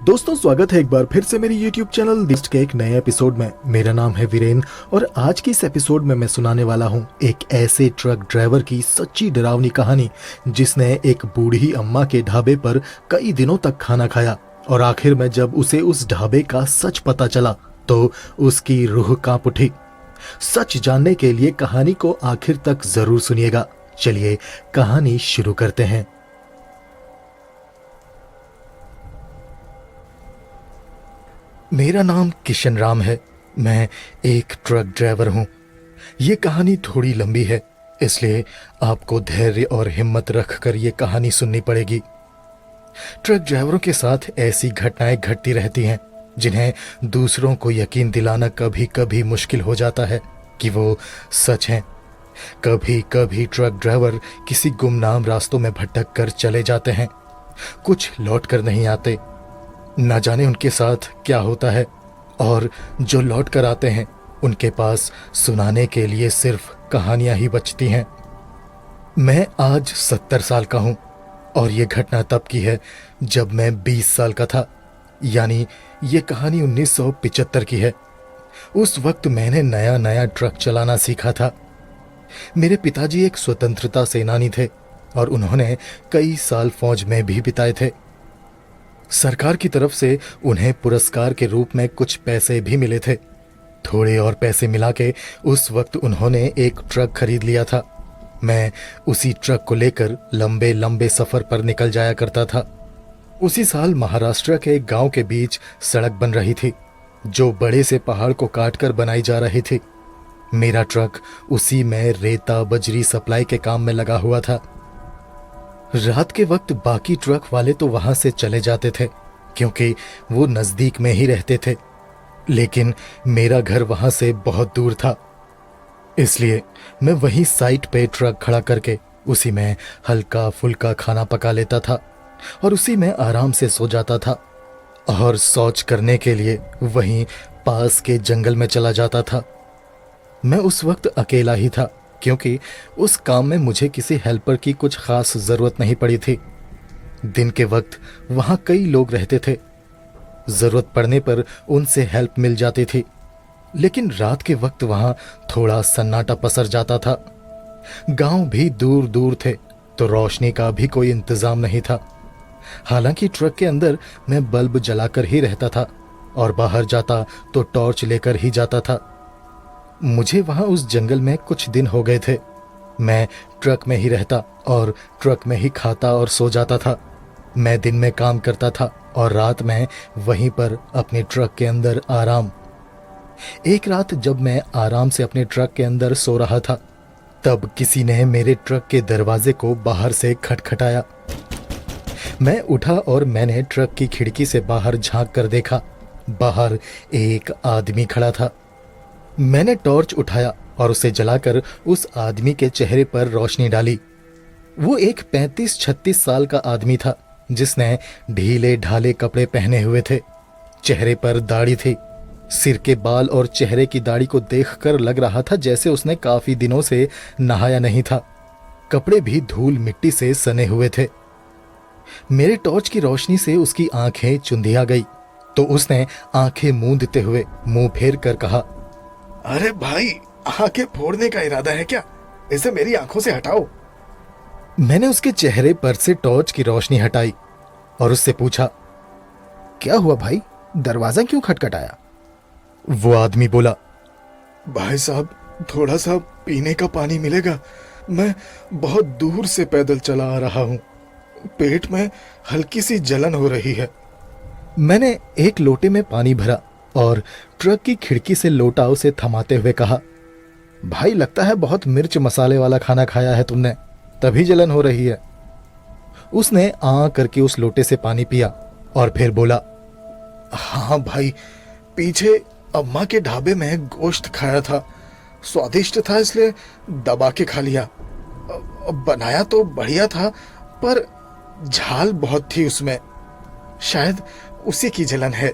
दोस्तों, स्वागत है एक बार फिर से मेरी YouTube चैनल लिस्ट के एक नए एपिसोड में। मेरा नाम है वीरेन और आज की इस एपिसोड में मैं सुनाने वाला हूँ एक ऐसे ट्रक ड्राइवर की सच्ची डरावनी कहानी जिसने एक बूढ़ी अम्मा के ढाबे पर कई दिनों तक खाना खाया और आखिर में जब उसे उस ढाबे का सच पता चला तो उसकी रूह कांप उठी। सच जानने के लिए कहानी को आखिर तक जरूर सुनिएगा। चलिए कहानी शुरू करते हैं। मेरा नाम किशन राम है। मैं एक ट्रक ड्राइवर हूँ। ये कहानी थोड़ी लंबी है, इसलिए आपको धैर्य और हिम्मत रखकर ये कहानी सुननी पड़ेगी। ट्रक ड्राइवरों के साथ ऐसी घटनाएं घटती रहती हैं जिन्हें दूसरों को यकीन दिलाना कभी कभी मुश्किल हो जाता है कि वो सच हैं। कभी कभी ट्रक ड्राइवर किसी गुमनाम रास्तों में भटक कर चले जाते हैं, कुछ लौट कर नहीं आते। न जाने उनके साथ क्या होता है, और जो लौट कर आते हैं उनके पास सुनाने के लिए सिर्फ कहानियां ही बचती हैं। मैं आज 70 साल का हूं और ये घटना तब की है जब मैं 20 साल का था, यानी ये कहानी 1975 की है। उस वक्त मैंने नया नया ट्रक चलाना सीखा था। मेरे पिताजी एक स्वतंत्रता सेनानी थे और उन्होंने कई साल फौज में भी बिताए थे। सरकार की तरफ से उन्हें पुरस्कार के रूप में कुछ पैसे भी मिले थे। थोड़े और पैसे मिला के उस वक्त उन्होंने एक ट्रक खरीद लिया था। मैं उसी ट्रक को लेकर लंबे लंबे सफर पर निकल जाया करता था। उसी साल महाराष्ट्र के एक गांव के बीच सड़क बन रही थी जो बड़े से पहाड़ को काटकर बनाई जा रही थी। मेरा ट्रक उसी में रेता बजरी सप्लाई के काम में लगा हुआ था। रात के वक्त बाकी ट्रक वाले तो वहां से चले जाते थे क्योंकि वो नजदीक में ही रहते थे, लेकिन मेरा घर वहां से बहुत दूर था। इसलिए मैं वहीं साइट पे ट्रक खड़ा करके उसी में हल्का फुल्का खाना पका लेता था और उसी में आराम से सो जाता था, और शौच करने के लिए वहीं पास के जंगल में चला जाता था। मैं उस वक्त अकेला ही था क्योंकि उस काम में मुझे किसी हेल्पर की कुछ खास जरूरत नहीं पड़ी थी। दिन के वक्त वहां कई लोग रहते थे, जरूरत पड़ने पर उनसे हेल्प मिल जाती थी, लेकिन रात के वक्त वहां थोड़ा सन्नाटा पसर जाता था। गांव भी दूर दूर थे तो रोशनी का भी कोई इंतजाम नहीं था। हालांकि ट्रक के अंदर मैं बल्ब जलाकर ही रहता था और बाहर जाता तो टॉर्च लेकर ही जाता था। मुझे वहां उस जंगल में कुछ दिन हो गए थे। मैं ट्रक में ही रहता और ट्रक में ही खाता और सो जाता था। मैं दिन में काम करता था और रात में वहीं पर अपने ट्रक के अंदर आराम। एक रात जब मैं आराम से अपने ट्रक के अंदर सो रहा था तब किसी ने मेरे ट्रक के दरवाजे को बाहर से खटखटाया। मैं उठा और मैंने ट्रक की खिड़की से बाहर झांक कर देखा। बाहर एक आदमी खड़ा था। मैंने टॉर्च उठाया और उसे जलाकर उस आदमी के चेहरे पर रोशनी डाली। वो एक 35-36 साल का आदमी था जिसने ढीले ढाले कपड़े पहने हुए थे। चेहरे पर दाढ़ी थी। सिर के बाल और चेहरे की दाढ़ी को देखकर लग रहा था जैसे उसने काफी दिनों से नहाया नहीं था। कपड़े भी धूल मिट्टी से सने हुए थे। मेरे टॉर्च की रोशनी से उसकी आंखें चुंधिया गई तो उसने आंखें मूंदते हुए मुंह फेर कर कहा, अरे भाई, आंखें फोड़ने का इरादा है क्या? इसे मेरी आंखों से हटाओ। मैंने उसके चेहरे पर से टॉर्च की रोशनी हटाई और उससे पूछा, क्या हुआ भाई, दरवाजा क्यों खटखटाया? वो आदमी बोला, भाई साहब, थोड़ा सा पीने का पानी मिलेगा? मैं बहुत दूर से पैदल चला आ रहा हूं। पेट में हल्की सी जलन हो रही है। मैंने एक लोटे में पानी भरा और ट्रक की खिड़की से लोटा उसे थमाते हुए कहा, भाई लगता है बहुत मिर्च मसाले वाला खाना खाया है तुमने, तभी जलन हो रही है। उसने करके उस लोटे से पानी पिया और फिर बोला, हाँ भाई, पीछे अम्मा के ढाबे में गोश्त खाया था, स्वादिष्ट था इसलिए दबा के खा लिया। बनाया तो बढ़िया था पर झाल बहुत थी उसमें, शायद उसी की जलन है।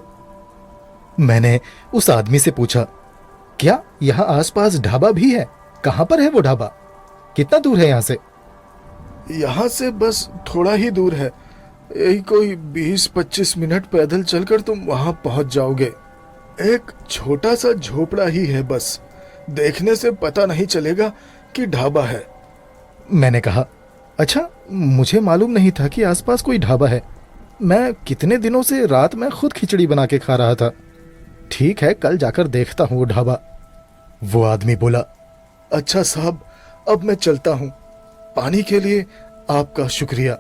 मैंने उस आदमी से पूछा, क्या यहाँ आसपास ढाबा भी है? कहाँ पर है वो ढाबा? कितना दूर है यहाँ से? यहाँ से बस थोड़ा ही दूर है, यही कोई 20-25 मिनट पैदल चलकर तुम वहां पहुंच जाओगे। एक छोटा सा झोपड़ा ही है बस, देखने से पता नहीं चलेगा कि ढाबा है। मैंने कहा, अच्छा, मुझे मालूम नहीं था कि आसपास कोई ढाबा है। मैं कितने दिनों से रात में खुद खिचड़ी बना के खा रहा था। ठीक है, कल जाकर देखता हूँ वो ढाबा। वो आदमी बोला, अच्छा साहब, अब मैं चलता हूँ। पानी के लिए आपका शुक्रिया।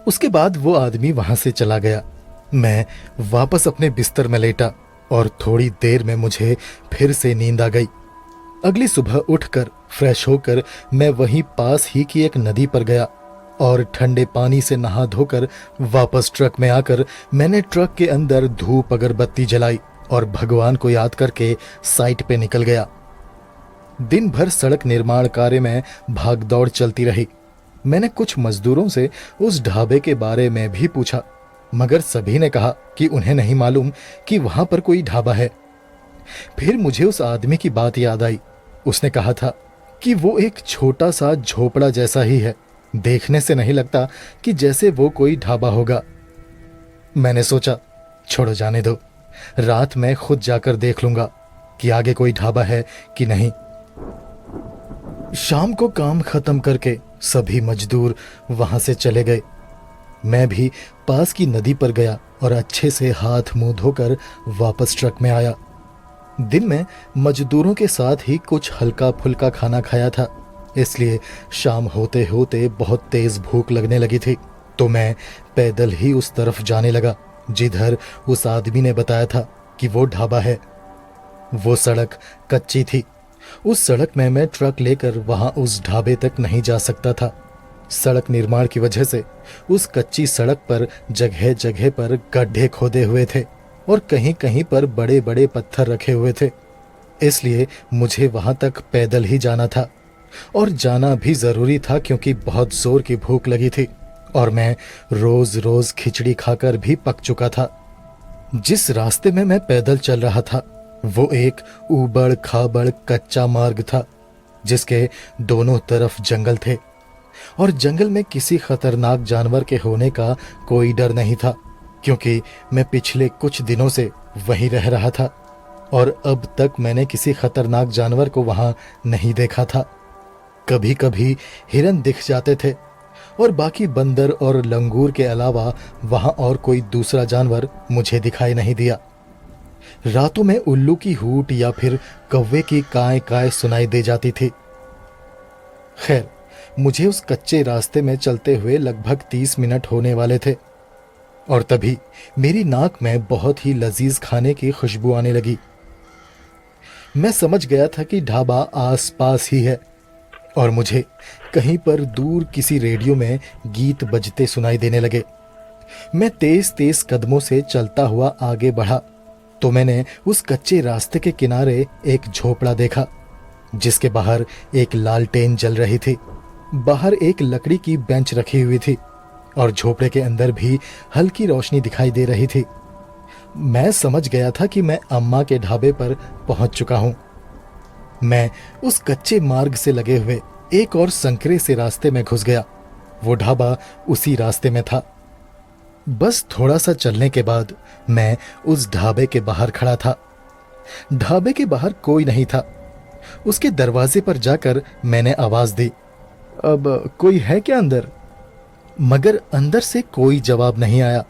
उसके बाद वो आदमी वहां से चला गया। मैं वापस अपने बिस्तर में लेटा और थोड़ी देर में मुझे फिर से नींद आ गई। अगली सुबह उठकर फ्रेश होकर मैं वहीं पास ही की एक नदी पर गया और ठंडे पानी से नहा धोकर वापस ट्रक में आकर मैंने ट्रक के अंदर धूप अगरबत्ती जलाई और भगवान को याद करके साइट पे निकल गया। दिन भर सड़क निर्माण कार्य में भागदौड़ चलती रही। मैंने कुछ मजदूरों से उस ढाबे के बारे में भी पूछा, मगर सभी ने कहा कि उन्हें नहीं मालूम कि वहां पर कोई ढाबा है। फिर मुझे उस आदमी की बात याद आई। उसने कहा था कि वो एक छोटा सा झोपड़ा जैसा ही है, देखने से नहीं लगता कि जैसे वो कोई ढाबा होगा। मैंने सोचा, छोड़ो जाने दो, रात में खुद जाकर देख लूंगा कि आगे कोई ढाबा है कि नहीं। शाम को काम खत्म करके सभी मजदूर वहां से चले गए। मैं भी पास की नदी पर गया और अच्छे से हाथ मुंह धोकर वापस ट्रक में आया। दिन में मजदूरों के साथ ही कुछ हल्का फुल्का खाना खाया था, इसलिए शाम होते होते बहुत तेज भूख लगने लगी थी। तो मैं पैदल ही उस तरफ जाने लगा जिधर उस आदमी ने बताया था कि वो ढाबा है। वो सड़क कच्ची थी। उस सड़क में मैं ट्रक लेकर वहां उस ढाबे तक नहीं जा सकता था। सड़क निर्माण की वजह से उस कच्ची सड़क पर जगह जगह पर गड्ढे खोदे हुए थे और कहीं कहीं पर बड़े बड़े पत्थर रखे हुए थे। इसलिए मुझे वहां तक पैदल ही जाना था और जाना भी जरूरी था, क्योंकि बहुत जोर की भूख लगी थी और मैं रोज रोज खिचड़ी खाकर भी पक चुका था। जिस रास्ते में मैं पैदल चल रहा था वो एक ऊबड़ खाबड़ कच्चा मार्ग था, जिसके दोनों तरफ जंगल थे और जंगल में किसी खतरनाक जानवर के होने का कोई डर नहीं था, क्योंकि मैं पिछले कुछ दिनों से वहीं रह रहा था और अब तक मैंने किसी खतरनाक जानवर को वहां नहीं देखा था। कभी कभी हिरन दिख जाते थे और बाकी बंदर और लंगूर के अलावा वहां और कोई दूसरा जानवर मुझे दिखाई नहीं दिया। रातों में उल्लू की हूट या फिर कौवे की काय काय सुनाई दे जाती थी। खैर, मुझे उस कच्चे रास्ते में चलते हुए लगभग 30 मिनट होने वाले थे और तभी मेरी नाक में बहुत ही लजीज खाने की खुशबू आने लगी। मैं समझ गया था कि ढाबा आसपास ही है और मुझे कहीं पर दूर किसी रेडियो में गीत बजते सुनाई देने लगे। मैं तेज तेज कदमों से चलता हुआ आगे बढ़ा तो मैंने उस कच्चे रास्ते के किनारे एक झोपड़ा देखा, जिसके बाहर एक लालटेन जल रही थी। बाहर एक लकड़ी की बेंच रखी हुई थी और झोपड़े के अंदर भी हल्की रोशनी दिखाई दे रही थी। मैं समझ गया था कि मैं अम्मा के ढाबे पर पहुंच चुका हूं। मैं उस कच्चे मार्ग से लगे हुए एक और संकरे से रास्ते में घुस गया। वो ढाबा उसी रास्ते में था। बस थोड़ा सा चलने के बाद मैं उस ढाबे के बाहर खड़ा था। ढाबे के बाहर कोई नहीं था। उसके दरवाजे पर जाकर मैंने आवाज दी, अब कोई है क्या अंदर? मगर अंदर से कोई जवाब नहीं आया।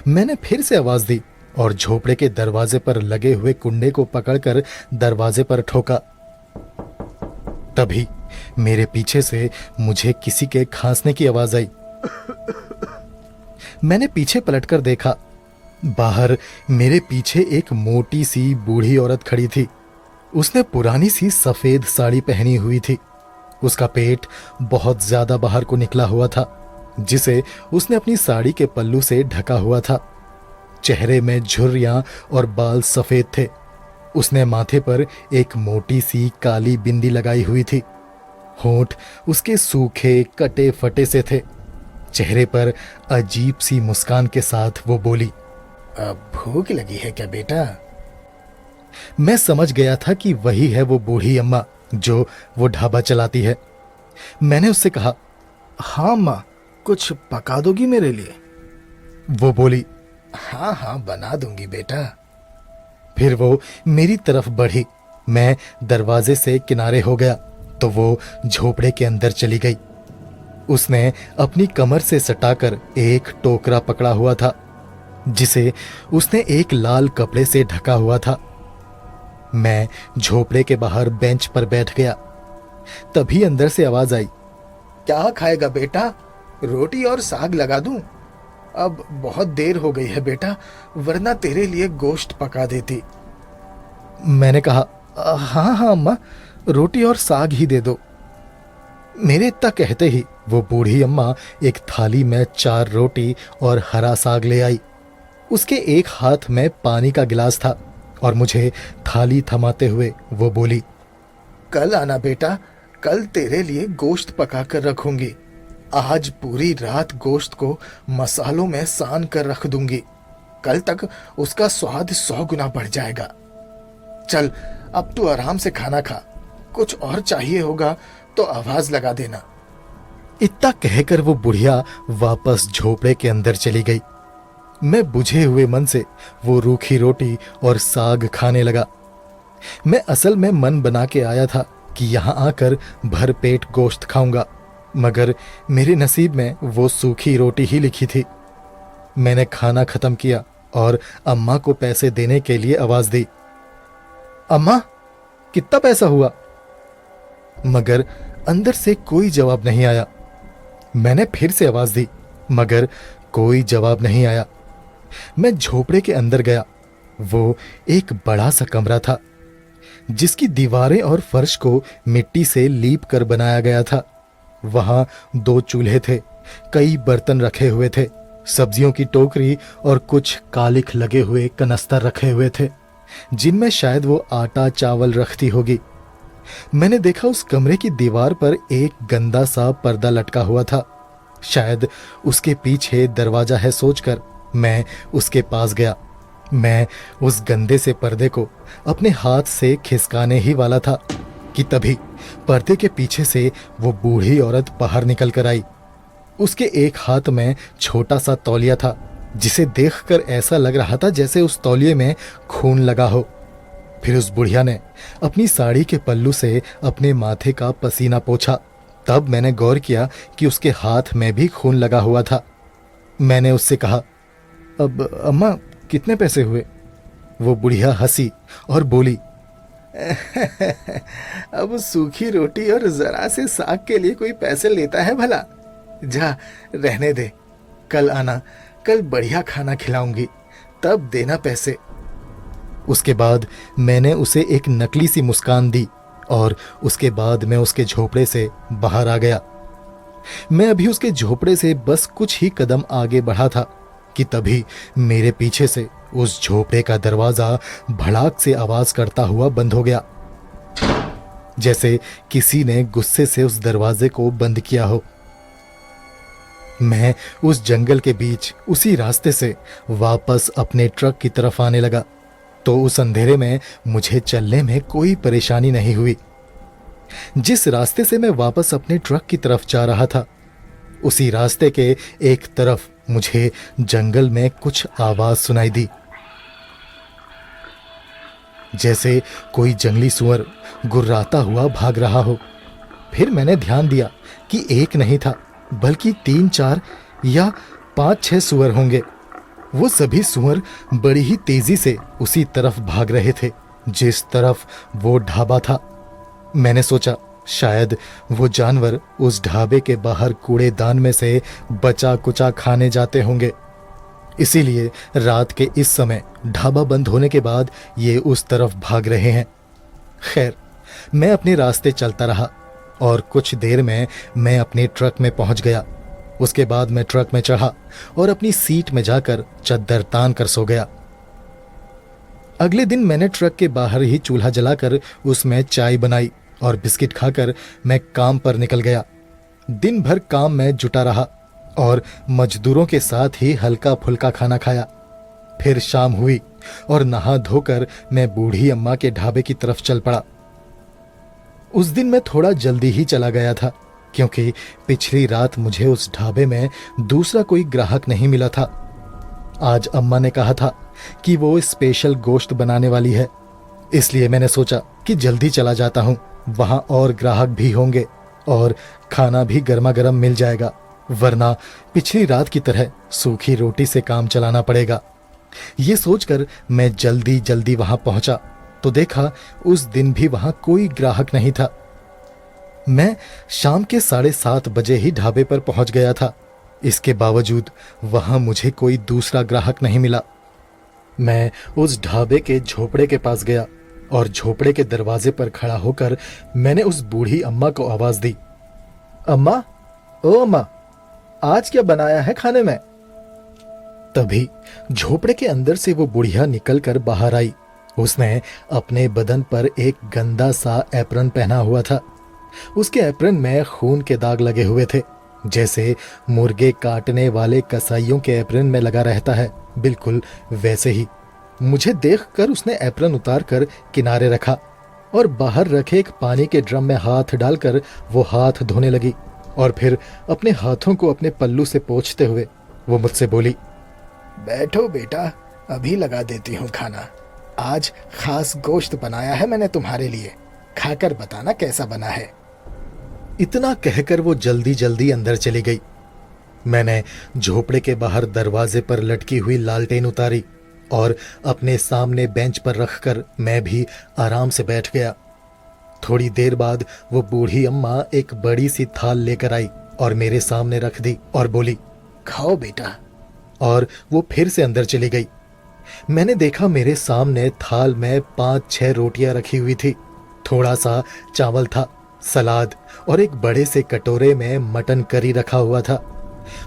मैंने फिर से आवाज दी और झोपड़े के दरवाजे पर लगे हुए कुंडे को पकड़कर दरवाजे पर ठोका। तभी मेरे पीछे से मुझे किसी के खांसने की आवाज आई। मैंने पीछे पलटकर देखा। बाहर मेरे पीछे एक मोटी सी बूढ़ी औरत खड़ी थी। उसने पुरानी सी सफेद साड़ी पहनी हुई थी। उसका पेट बहुत ज्यादा बाहर को निकला हुआ था, जिसे उसने अपनी साड़ी के पल्लू से ढका हुआ था। चेहरे में झुर्रियां और बाल सफेद थे। उसने माथे पर एक मोटी सी काली बिंदी लगाई हुई थी। होंठ उसके सूखे कटे फटे से थे। चेहरे पर अजीब सी मुस्कान के साथ वो बोली, अब भूख लगी है क्या बेटा? मैं समझ गया था कि वही है वो बूढ़ी अम्मा जो वो ढाबा चलाती है। मैंने उससे कहा, हाँ माँ, कुछ पका दोगी मेरे लिए? वो बोली। हाँ हाँ बना दूंगी बेटा। फिर वो मेरी तरफ बढ़ी। मैं दरवाजे से किनारे हो गया तो वो झोपड़े के अंदर चली गई। उसने अपनी कमर से सटाकर एक टोकरा पकड़ा हुआ था जिसे उसने एक लाल कपड़े से ढका हुआ था। मैं झोपड़े के बाहर बेंच पर बैठ गया। तभी अंदर से आवाज आई, क्या खाएगा बेटा? रोटी और साग लगा दूं? अब बहुत देर हो गई है बेटा, वरना तेरे लिए गोश्त पका देती। मैंने कहा, हाँ हाँ अम्मा, रोटी और साग ही दे दो। मेरे इतना कहते ही वो बूढ़ी अम्मा एक थाली में 4 रोटी और हरा साग ले आई। उसके एक हाथ में पानी का गिलास था और मुझे थाली थमाते हुए वो बोली, कल आना बेटा, कल तेरे लिए गोश्त पका कर रखूंगी। आज पूरी रात गोश्त को मसालों में सान कर रख दूंगी। कल तक उसका स्वाद 100 गुना बढ़ जाएगा। चल अब तू आराम से खाना खा, कुछ और चाहिए होगा तो आवाज लगा देना। इतना कहकर वो बुढ़िया वापस झोपड़े के अंदर चली गई। मैं बुझे हुए मन से वो रूखी रोटी और साग खाने लगा। मैं असल में मन बना के आया था कि यहाँ आकर भर पेट गोश्त खाऊंगा, मगर मेरे नसीब में वो सूखी रोटी ही लिखी थी। मैंने खाना खत्म किया और अम्मा को पैसे देने के लिए आवाज दी, अम्मा कितना पैसा हुआ? मगर अंदर से कोई जवाब नहीं आया। मैंने फिर से आवाज दी, मगर कोई जवाब नहीं आया। मैं झोपड़े के अंदर गया। वो एक बड़ा सा कमरा था जिसकी दीवारें और फर्श को मिट्टी से लीप कर बनाया गया था। वहां 2 चूल्हे थे, कई बर्तन रखे हुए थे, सब्जियों की टोकरी और कुछ कालिख लगे हुए कनस्तर रखे हुए थे जिनमें शायद वो आटा चावल रखती होगी। मैंने देखा उस कमरे की दीवार पर एक गंदा सा पर्दा लटका हुआ था। शायद उसके पीछे दरवाजा है सोचकर मैं उसके पास गया। मैं उस गंदे से पर्दे को अपने हाथ से खिसकाने ही वाला था कि तभी पर्दे के पीछे से वो बूढ़ी औरत बाहर निकल कर आई। उसके एक हाथ में छोटा सा तौलिया था जिसे देखकर ऐसा लग रहा था जैसे उस तौलिए में खून लगा हो। फिर उस बुढ़िया ने अपनी साड़ी के पल्लू से अपने माथे का पसीना पोंछा। तब मैंने गौर किया कि उसके हाथ में भी खून लगा हुआ था। मैंने उससे कहा, अब अम्मा कितने पैसे हुए? वो बुढ़िया हंसी और बोली, अब सूखी रोटी और जरा से साग के लिए कोई पैसे लेता है भला? जा रहने दे, कल आना, कल बढ़िया खाना खिलाऊंगी, तब देना पैसे। उसके बाद मैंने उसे एक नकली सी मुस्कान दी और उसके बाद मैं उसके झोपड़े से बाहर आ गया। मैं अभी उसके झोपड़े से बस कुछ ही कदम आगे बढ़ा था कि तभी मेरे पीछे से उस झोपड़े का दरवाजा भड़ाक से आवाज करता हुआ बंद हो गया, जैसे किसी ने गुस्से से उस दरवाजे को बंद किया हो। मैं उस जंगल के बीच उसी रास्ते से वापस अपने ट्रक की तरफ आने लगा तो उस अंधेरे में मुझे चलने में कोई परेशानी नहीं हुई। जिस रास्ते से मैं वापस अपने ट्रक की तरफ जा रहा था उसी रास्ते के एक तरफ मुझे जंगल में कुछ आवाज सुनाई दी, जैसे कोई जंगली सुअर गुर्राता हुआ भाग रहा हो। फिर मैंने ध्यान दिया कि एक नहीं था बल्कि 3-4 या 5-6 सुअर होंगे। वो सभी सुअर बड़ी ही तेजी से उसी तरफ भाग रहे थे जिस तरफ वो ढाबा था। मैंने सोचा शायद वो जानवर उस ढाबे के बाहर कूड़ेदान में से बचा कुचा खाने जाते होंगे, इसीलिए रात के इस समय ढाबा बंद होने के बाद ये उस तरफ भाग रहे हैं। खैर, मैं अपने रास्ते चलता रहा और कुछ देर में मैं अपने ट्रक में पहुंच गया। उसके बाद मैं ट्रक में चढ़ा और अपनी सीट में जाकर चद्दर तान कर सो गया। अगले दिन मैंने ट्रक के बाहर ही चूल्हा जलाकर उसमें चाय बनाई और बिस्किट खाकर मैं काम पर निकल गया। दिन भर काम में जुटा रहा और मजदूरों के साथ ही हल्का फुल्का खाना खाया। फिर शाम हुई और नहा धोकर मैं बूढ़ी अम्मा के ढाबे की तरफ चल पड़ा। उस दिन मैं थोड़ा जल्दी ही चला गया था क्योंकि पिछली रात मुझे उस ढाबे में दूसरा कोई ग्राहक नहीं मिला था। आज अम्मा ने कहा था कि वो स्पेशल गोश्त बनाने वाली है, इसलिए मैंने सोचा कि जल्दी चला जाता हूँ। वहाँ और ग्राहक भी होंगे और खाना भी गर्मा गर्म मिल जाएगा, वरना पिछली रात की तरह सूखी रोटी से काम चलाना पड़ेगा। ये सोचकर मैं जल्दी जल्दी वहाँ पहुँचा तो देखा उस दिन भी वहाँ कोई ग्राहक नहीं था। मैं शाम के 7:30 बजे ही ढाबे पर पहुँच गया था। इसके बावजूद वहाँ मुझे कोई दूसरा ग्राहक नहीं मिला। मैं उस ढाबे के झोपड़े के पास गया और झोपड़े के दरवाजे पर खड़ा होकर मैंने उस बूढ़ी अम्मा को आवाज दी, अम्मा, ओ अम्मा, आज क्या बनाया है खाने में? तभी झोपड़े के अंदर से वो बुढ़िया निकलकर बाहर आई। उसने अपने बदन पर एक गंदा सा एप्रन पहना हुआ था। उसके एप्रन में खून के दाग लगे हुए थे, जैसे मुर्गे काटने वाले कसाईयों के एप्रन में लगा रहता है, बिल्कुल वैसे ही। मुझे देखकर उसने एप्रन उतार कर किनारे रखा और बाहर रखे एक पानी के ड्रम में हाथ डालकर वो हाथ धोने लगी और फिर अपने हाथों को अपने पल्लू से पोंछते हुए वो मुझसे बोली, बैठो बेटा, अभी लगा देती हूँ खाना। आज खास गोश्त बनाया है मैंने तुम्हारे लिए, खाकर बताना कैसा बना है। इतना कहकर वो जल्दी जल्दी अंदर चली गई। मैंने झोपड़े के बाहर दरवाजे पर लटकी हुई लालटेन उतारी और अपने सामने बेंच पर रखकर मैं भी आराम से बैठ गया। थोड़ी देर बाद वो बूढ़ी अम्मा एक बड़ी सी थाल लेकर आई और मेरे सामने रख दी और बोली, खाओ बेटा। और वो फिर से अंदर चली गई। मैंने देखा मेरे सामने थाल में 5-6 रोटियां रखी हुई थी, थोड़ा सा चावल था, सलाद और एक बड़े से कटोरे में मटन करी रखा हुआ था।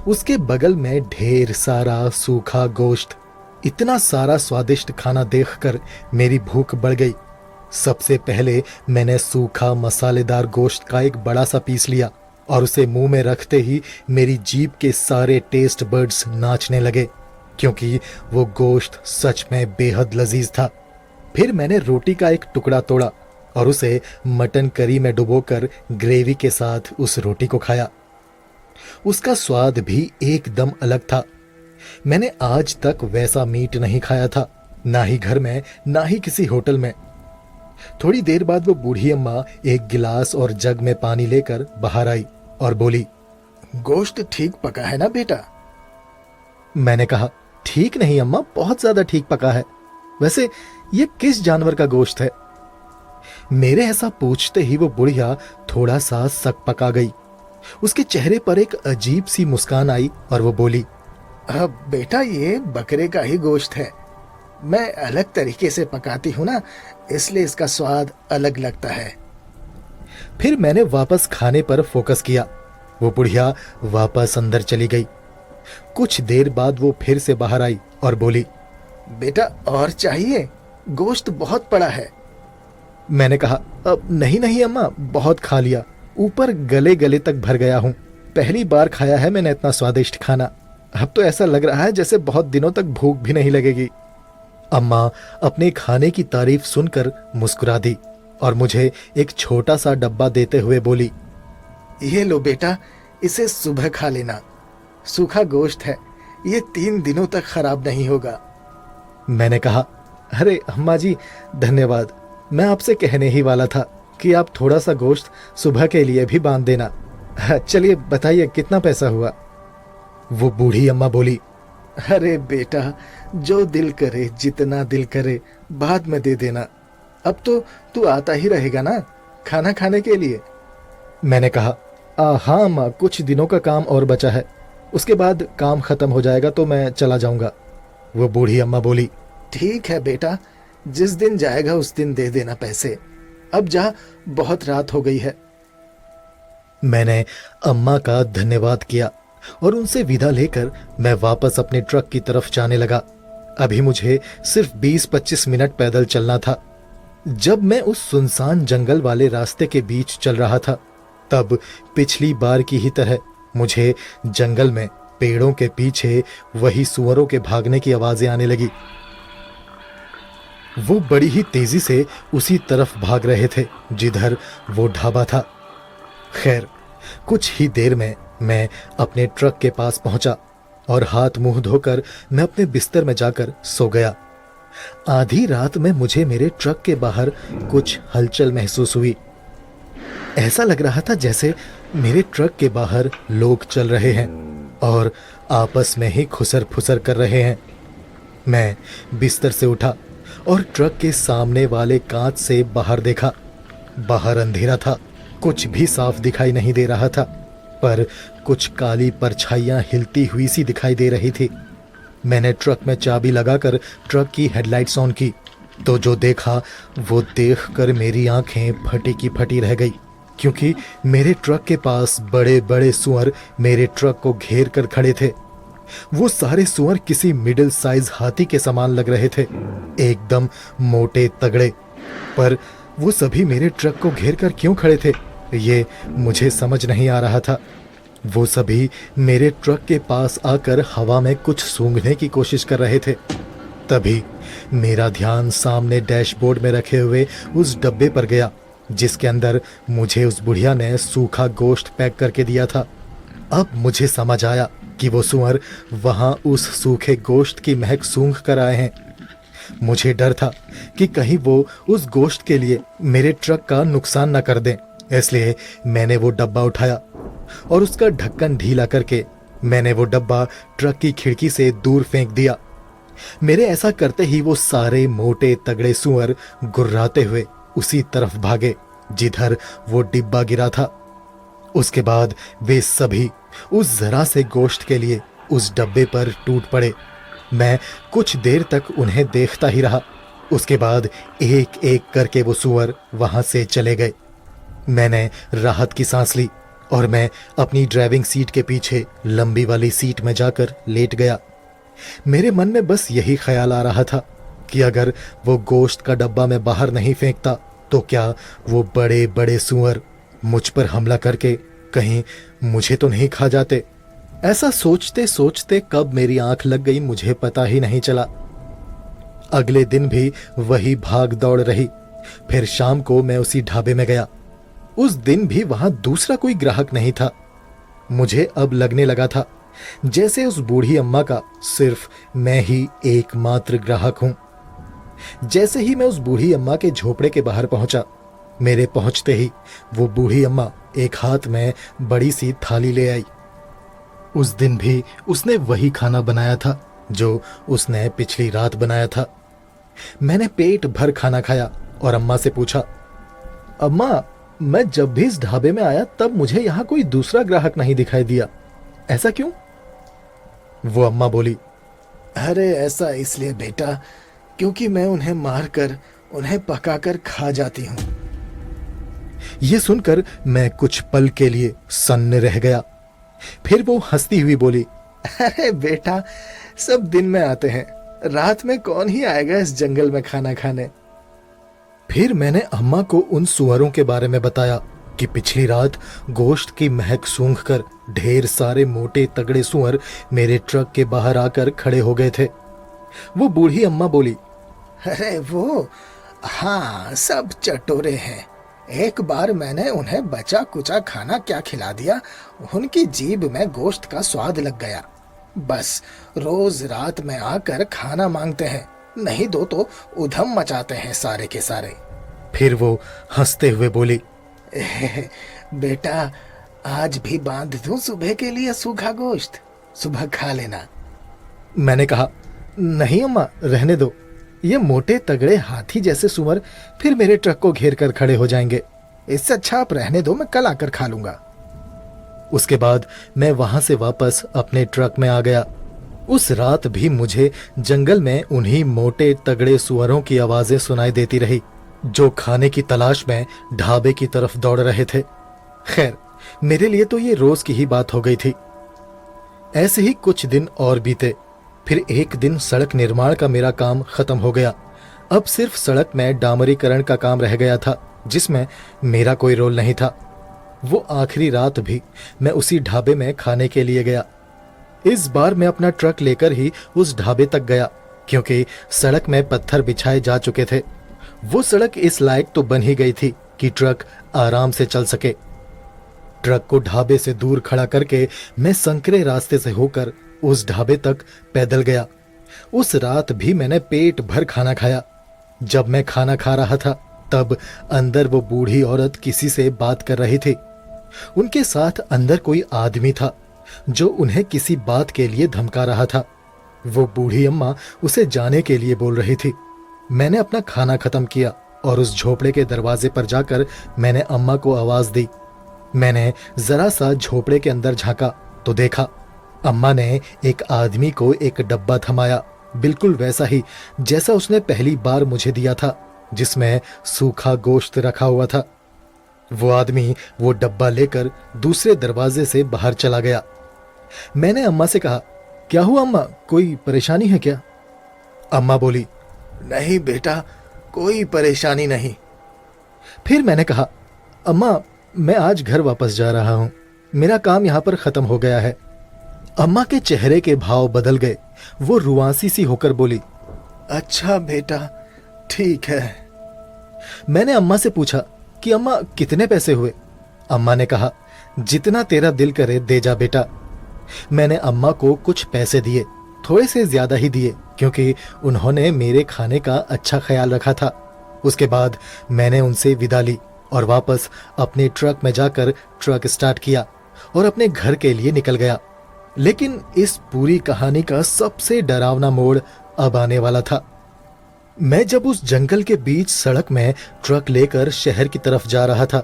उसके बगल में ढेर सारा सूखा गोश्त। इतना सारा स्वादिष्ट खाना देखकर मेरी भूख बढ़ गई। सबसे पहले मैंने सूखा मसालेदार गोश्त का एक बड़ा सा पीस लिया और उसे मुंह में रखते ही मेरी जीभ के सारे टेस्ट बड्स नाचने लगे, क्योंकि वो गोश्त सच में बेहद लजीज था। फिर मैंने रोटी का एक टुकड़ा तोड़ा और उसे मटन करी में डुबोकर ग्रेवी के साथ उस रोटी को खाया। उसका स्वाद भी एकदम अलग था। मैंने आज तक वैसा मीट नहीं खाया था, ना ही घर में ना ही किसी होटल में। थोड़ी देर बाद वो बूढ़ी अम्मा एक गिलास और जग में पानी लेकर बाहर आई और बोली, गोश्त ठीक पका है ना बेटा? मैंने कहा, ठीक नहीं अम्मा, बहुत ज्यादा ठीक पका है। वैसे ये किस जानवर का गोश्त है? मेरे ऐसा पूछते ही वो बुढ़िया थोड़ा सा सक पका गई। उसके चेहरे पर एक अजीब सी मुस्कान आई और वो बोली, बेटा, ये बकरे का ही गोश्त है। मैं अलग तरीके से पकाती हूँ ना, इसलिए इसका स्वाद अलग लगता है। फिर मैंने वापस खाने पर फोकस किया। वो बुढ़िया वापस अंदर चली गई। कुछ देर बाद वो फिर से बाहर आई और बोली, बेटा और चाहिए? गोश्त बहुत पड़ा है। मैंने कहा, अब नहीं नहीं अम्मा, बहुत खा लिया, ऊपर गले गले तक भर गया हूँ। पहली बार खाया है मैंने इतना स्वादिष्ट खाना। अब तो ऐसा लग रहा है जैसे बहुत दिनों तक भूख भी नहीं लगेगी। अम्मा अपने खाने की तारीफ सुनकर मुस्कुरा दी और मुझे एक छोटा सा डब्बा देते हुए बोली, ये लो बेटा, इसे सुबह खा लेना। सूखा गोश्त है, ये 3 दिनों तक खराब नहीं होगा। मैंने कहा, अरे अम्मा जी, धन्यवाद। मैं आपसे कहने ही वाला था कि आप थोड़ा सा गोश्त सुबह के लिए भी बांध देना। चलिए बताइए कितना पैसा हुआ? वो बूढ़ी अम्मा बोली, अरे बेटा, जो दिल करे, जितना दिल करे, बाद में दे देना। अब तो तू आता ही रहेगा ना खाना खाने के लिए। मैंने कहा, हाँ अम्मा, कुछ दिनों का काम और बचा है, उसके बाद काम खत्म हो जाएगा तो मैं चला जाऊंगा। वो बूढ़ी अम्मा बोली, ठीक है बेटा, जिस दिन जाएगा उस दिन दे देना पैसे। अब जा, बहुत रात हो गई है। मैंने अम्मा का धन्यवाद किया और उनसे विदा लेकर मैं वापस अपने ट्रक की तरफ जाने लगा। अभी मुझे सिर्फ 20-25 मिनट पैदल चलना था। जब मैं उस सुनसान जंगल वाले रास्ते के बीच चल रहा था, तब पिछली बार की ही तरह मुझे जंगल में पेड़ों के पीछे वही सुअरों के भागने की आवाजें आने लगी। वो बड़ी ही तेजी से उसी तरफ भाग रहे थे जिधर वो ढाबा था। खैर, कुछ ही देर में मैं अपने ट्रक के पास पहुंचा और हाथ मुंह धोकर मैं अपने बिस्तर में जाकर सो गया। आधी रात में मुझे मेरे ट्रक के बाहर कुछ हलचल महसूस हुई। ऐसा लग रहा था जैसे मेरे ट्रक के बाहर लोग चल रहे हैं और आपस में ही खुसर फुसर कर रहे हैं। मैं बिस्तर से उठा और ट्रक के सामने वाले कांच से बाहर देखा। बाहर अंधेरा था, कुछ भी साफ दिखाई नहीं दे रहा था, पर कुछ काली परछाइयां हिलती हुई सी दिखाई दे रही थी। मैंने ट्रक में चाबी लगाकर ट्रक की हेडलाइट्स ऑन की तो जो देखा वो देखकर मेरी आंखें फटी की फटी रह गई, क्योंकि मेरे ट्रक के पास बड़े बड़े सूअर मेरे ट्रक को घेर कर खड़े थे। वो सारे सूअर किसी मिडिल साइज हाथी के समान लग रहे थे, एकदम मोटे तगड़े। पर वो सभी मेरे ट्रक को घेर कर क्यों खड़े थे, ये मुझे समझ नहीं आ रहा था। वो सभी मेरे ट्रक के पास आकर हवा में कुछ सूंघने की कोशिश कर रहे थे। तभी मेरा ध्यान सामने डैशबोर्ड में रखे हुए उस डब्बे पर गया जिसके अंदर मुझे उस बुढ़िया ने सूखा गोश्त पैक करके दिया था। अब मुझे समझ आया कि वो सूअर वहां उस सूखे गोश्त की महक सूंघ कर आए हैं। मुझे डर था कि कहीं वो उस गोश्त के लिए मेरे ट्रक का नुकसान न कर दें, इसलिए मैंने वो डब्बा उठाया और उसका ढक्कन ढीला करके मैंने वो डब्बा ट्रक की खिड़की से दूर फेंक दिया। मेरे ऐसा करते ही वो सारे मोटे तगड़े सूअर गुर्राते हुए उसी तरफ भागे जिधर वो डिब्बा गिरा था। उसके बाद वे सभी उस जरा से गोश्त के लिए उस डब्बे पर टूट पड़े। मैं कुछ देर तक उन्हें देखता ही रहा। उसके बाद एक एक करके वो सूअर वहां से चले गए। मैंने राहत की सांस ली और मैं अपनी ड्राइविंग सीट के पीछे लंबी वाली सीट में जाकर लेट गया। मेरे मन में बस यही ख्याल आ रहा था कि अगर वो गोश्त का डब्बा मैं बाहर नहीं फेंकता तो क्या वो बड़े बड़े सूअर मुझ पर हमला करके कहीं मुझे तो नहीं खा जाते। ऐसा सोचते सोचते कब मेरी आंख लग गई मुझे पता ही नहीं चला। अगले दिन भी वही भाग दौड़ रही। फिर शाम को मैं उसी ढाबे में गया। उस दिन भी वहां दूसरा कोई ग्राहक नहीं था। मुझे अब लगने लगा था जैसे उस बूढ़ी अम्मा का सिर्फ मैं ही एकमात्र ग्राहक हूं। जैसे ही मैं उस बूढ़ी अम्मा के झोपड़े के बाहर पहुंचा, मेरे पहुंचते ही वो बूढ़ी अम्मा एक हाथ में बड़ी सी थाली ले आई। उस दिन भी उसने वही खाना बनाया था जो उसने पिछली रात बनाया था। मैंने पेट भर खाना खाया और अम्मा से पूछा, अम्मा, मैं जब भी इस ढाबे में आया तब मुझे यहां कोई दूसरा ग्राहक नहीं दिखाई दिया, ऐसा क्यों? वो अम्मा बोली, अरे ऐसा इसलिए बेटा क्योंकि मैं उन्हें मारकर उन्हें पकाकर खा जाती हूँ। ये सुनकर मैं कुछ पल के लिए सन्न रह गया। फिर वो हंसती हुई बोली, अरे बेटा, सब दिन में आते हैं, रात में कौन ही आएगा इस जंगल में खाना खाने। फिर मैंने अम्मा को उन सुअरों के बारे में बताया कि पिछली रात गोश्त की महक सूंघकर ढेर सारे मोटे तगड़े सुअर मेरे ट्रक के बाहर आकर खड़े हो गए थे। वो बूढ़ी अम्मा बोली, अरे वो, हाँ, सब चटोरे हैं। एक बार मैंने उन्हें बचा कुचा खाना क्या खिला दिया, उनकी जीभ में गोश्त का स्वाद लग गया। बस रोज रात में आकर खाना मांगते हैं, नहीं दो तो उधम मचाते हैं सारे के सारे। फिर वो हंसते हुए बोली, बेटा, आज भी बांध दूं सुबह के लिए सूखा गोश्त, सुबह खा लेना। मैंने कहा, नहीं अम्मा, रहने दो। ये मोटे तगड़े हाथी जैसे सुअर फिर मेरे ट्रक को घेर कर खड़े हो जाएंगे। इससे अच्छा आप रहने दो, मैं कल आकर खा लूंगा। उसके बाद मैं वहां से वापस अपने ट्रक में आ गया। उस रात भी मुझे जंगल में उन्हीं मोटे तगड़े सुअरों की आवाजें सुनाई देती रही जो खाने की तलाश में ढाबे की तरफ दौड़ रहे थे। खैर, मेरे लिए तो ये रोज की ही बात हो गई थी। ऐसे ही कुछ दिन और बीते। फिर एक दिन सड़क निर्माण का मेरा काम खत्म हो गया। अब सिर्फ सड़क में डामरीकरण का काम रह गया था जिसमें मेरा कोई रोल नहीं था। वो आखिरी रात भी मैं उसी ढाबे में खाने के लिए गया। इस बार मैं अपना ट्रक लेकर ही उस ढाबे तक गया क्योंकि सड़क में पत्थर बिछाए जा चुके थे। वो सड़क इस लायक तो बन ही गई थी कि ट्रक आराम से चल सके। ट्रक को ढाबे से दूर खड़ा करके मैं संकरे रास्ते से होकर उस ढाबे तक पैदल गया। उस रात भी मैंने पेट भर खाना खाया। जब मैं खाना खा रहा था तब अंदर वो बूढ़ी औरत किसी से बात कर रही थी। उनके साथ अंदर कोई आदमी था जो उन्हें किसी बात के लिए धमका रहा था। वो बूढ़ी अम्मा उसे जाने के लिए बोल रही थी। मैंने अपना खाना खत्म किया और उस झोपड़े के दरवाजे पर जाकर मैंने अम्मा को आवाज दी। मैंने जरा सा झोपड़े के अंदर झांका तो देखा अम्मा ने एक आदमी को एक डब्बा थमाया, बिल्कुल वैसा ही जैसा उसने पहली बार मुझे दिया था, जिसमें सूखा गोश्त रखा हुआ था। वो आदमी वो डब्बा लेकर दूसरे दरवाजे से बाहर चला गया। मैंने अम्मा से कहा, क्या हुआ अम्मा, कोई परेशानी है क्या? अम्मा बोली, नहीं बेटा, कोई परेशानी नहीं। फिर मैंने कहा, अम्मा मैं आज घर वापस जा रहा हूं, मेरा काम यहां पर खत्म हो गया है। अम्मा के चेहरे के भाव बदल गए। वो रुआंसी सी होकर बोली, अच्छा बेटा, ठीक है। मैंने अम्मा से पूछा कि अम्मा कितने पैसे हुए? अम्मा ने कहा, जितना तेरा दिल करे दे जा बेटा। मैंने अम्मा को कुछ पैसे दिए, थोड़े से ज्यादा ही दिए क्योंकि उन्होंने मेरे खाने का अच्छा ख्याल रखा था। उसके बाद मैंने उनसे विदा ली और वापस अपने ट्रक में जाकर ट्रक स्टार्ट किया और अपने घर के लिए निकल गया। लेकिन इस पूरी कहानी का सबसे डरावना मोड़ अब आने वाला था। मैं जब उस जंगल के बीच सड़क में ट्रक लेकर शहर की तरफ जा रहा था,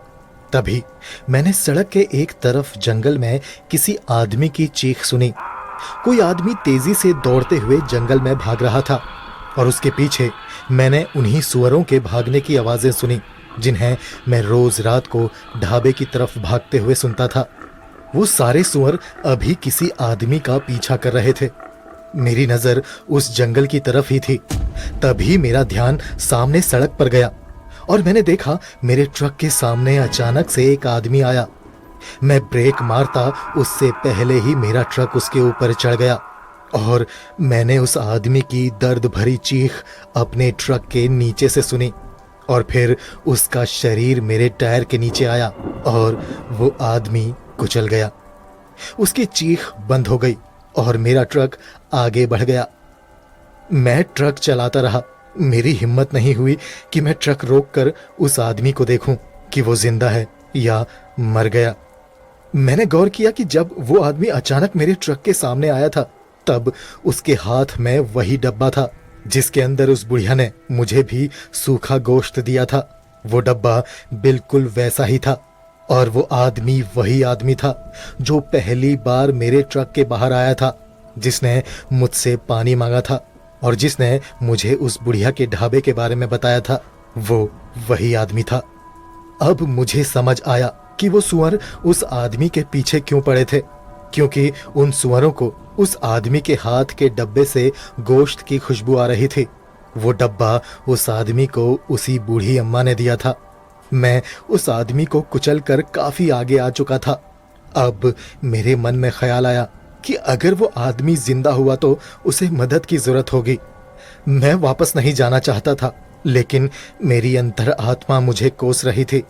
तभी मैंने सड़क के एक तरफ जंगल में किसी आदमी की चीख सुनी। कोई आदमी तेजी से दौड़ते हुए जंगल में भाग रहा था और उसके पीछे मैंने उन्हीं सुअरों के भागने की आवाजें सुनी जिन्हें मैं रोज रात को ढाबे की तरफ भागते हुए सुनता था। वो सारे सुअर अभी किसी आदमी का पीछा कर रहे थे। मेरी नजर उस जंगल की तरफ ही थी। तभी मेरा ध्यान सामने सड़क पर गया और मैंने देखा मेरे ट्रक के सामने अचानक से एक आदमी आया। मैं ब्रेक मारता उससे पहले ही मेरा ट्रक उसके ऊपर चढ़ गया और मैंने उस आदमी की दर्द भरी चीख अपने ट्रक के नीचे से सुनी और फिर उसका शरीर मेरे टायर के नीचे आया और वो आदमी कुचल गया। उसकी चीख बंद हो गई और मेरा ट्रक आगे बढ़ गया। मैं ट्रक चलाता रहा। मेरी हिम्मत नहीं हुई कि मैं ट्रक रोककर उस आदमी को देखूं कि वो जिंदा है या मर गया। मैंने गौर किया कि जब वो आदमी अचानक मेरे ट्रक के सामने आया था तब उसके हाथ में वही डब्बा था जिसके अंदर उस बुढ़िया ने मुझे भी सूखा गोश्त दिया था। वो डब्बा बिल्कुल वैसा ही था और वो आदमी वही आदमी था जो पहली बार मेरे ट्रक के बाहर आया था, जिसने मुझसे पानी मांगा था और जिसने मुझे उस बुढ़िया के ढाबे के बारे में बताया था। वो वही आदमी था। अब मुझे समझ आया कि वो सुअर उस आदमी के पीछे क्यों पड़े थे, क्योंकि उन सुअरों को उस आदमी के हाथ के डब्बे से गोश्त की खुशबू आ रही थी। वो डब्बा उस आदमी को उसी बूढ़ी अम्मा ने दिया था। मैं उस आदमी को कुचल कर काफी आगे आ चुका था। अब मेरे मन में ख्याल आया कि अगर वो आदमी जिंदा हुआ तो उसे मदद की जरूरत होगी। मैं वापस नहीं जाना चाहता था, लेकिन मेरी अंतर आत्मा मुझे कोस रही थी।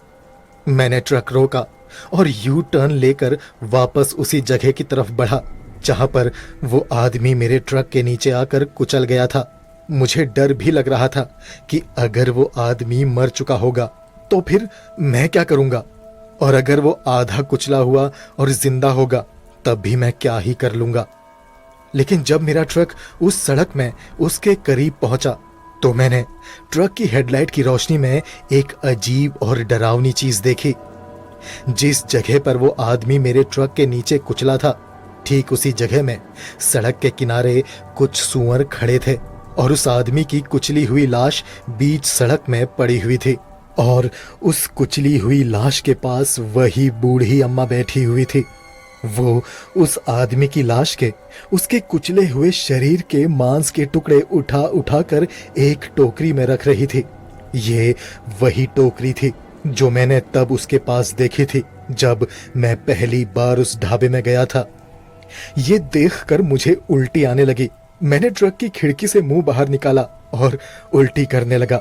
मैंने ट्रक रोका और यू टर्न लेकर वापस उसी जगह की तरफ बढ़ा जहां पर वो आदमी मेरे ट्रक के नीचे आकर कुचल गया था। मुझे डर भी लग रहा था कि अगर वो आदमी मर चुका होगा तो फिर मैं क्या करूंगा, और अगर वो आधा कुचला हुआ और जिंदा होगा तब भी मैं क्या ही कर लूंगा। लेकिन जब मेरा ट्रक उस सड़क में उसके करीब पहुंचा तो मैंने ट्रक की हेडलाइट की रोशनी में एक अजीब और डरावनी चीज देखी। जिस जगह पर वो आदमी मेरे ट्रक के नीचे कुचला था, ठीक उसी जगह में सड़क के किनारे कुछ सूअर खड़े थे और उस आदमी की कुचली हुई लाश बीच सड़क में पड़ी हुई थी और उस कुचली हुई लाश के पास वही बूढ़ी अम्मा बैठी हुई थी। वो उस आदमी की लाश के उसके कुचले हुए शरीर के मांस के टुकड़े उठा उठा कर एक टोकरी में रख रही थी। ये वही टोकरी थी जो मैंने तब उसके पास देखी थी जब मैं पहली बार उस ढाबे में गया था। ये देखकर मुझे उल्टी आने लगी। मैंने ट्रक की खिड़की से मुंह बाहर निकाला और उल्टी करने लगा।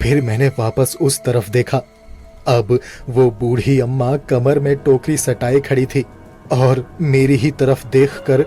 फिर मैंने वापस उस तरफ देखा। अब वो बूढ़ी अम्मा कमर में टोकरी सटाए खड़ी थी और मेरी ही तरफ देखकर